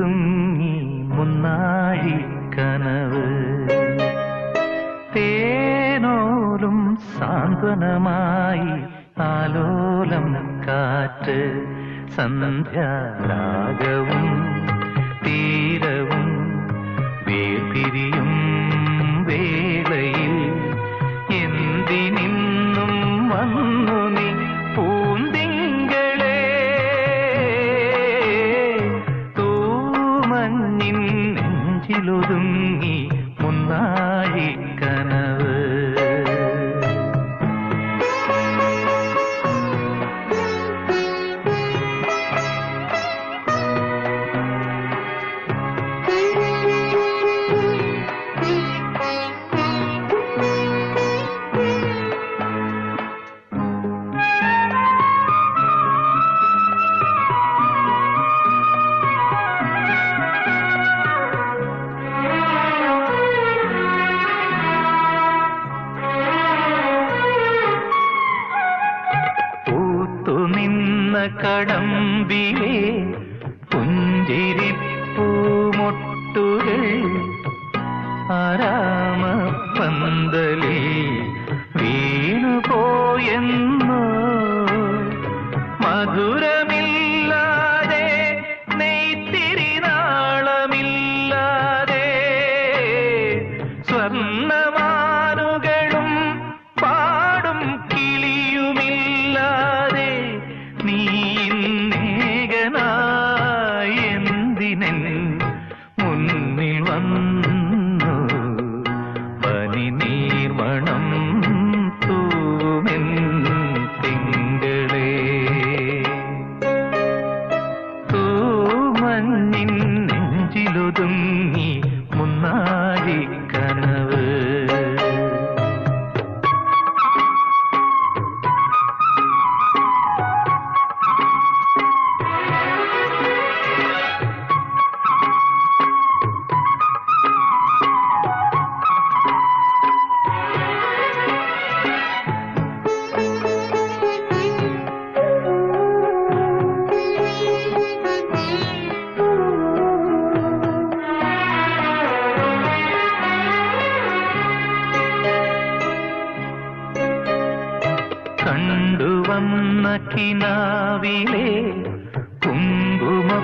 നെഞ്ചിലൊതുങ്ങി മുന്നാഴി കനവ് തേനോലും സാന്ത്വനമായി ആലോലം കാറ്റ് സന്ധ്യാരാഗവും തീരവും വേർപിരിയും വേളയിൽ എന്തിനിന്നും വന്നു നീ പൂന്തിങ്കളെ തൂമഞ്ഞിൻ നെഞ്ചിലൊതുങ്ങി മുന്നാഴി കനവ് കടമ്പിലെ പുഞ്ചിരിപ്പൂമൊട്ടുകൾ ആരാമപ്പന്തലിൽ വീണുപോയെന്നോ മധുരമില്ലാതെ നെയ്ത്തിരി നാളമില്ലാതെ സ്വർണ്ണമാനുകളും പാടും കിളിയുമില്ലാതെ നീ മുന്നിൽ വന്നു പനി നീർമണം തൂമെൻ തിങ്കളേ തൂമഞ്ഞിൻ നെഞ്ചിലൊതുങ്ങി മുന്നാഴി കനവ് കണ്ടുവന്ന കിനാവിലെ കുങ്കുമപ്പൂമ്പൊട്ട്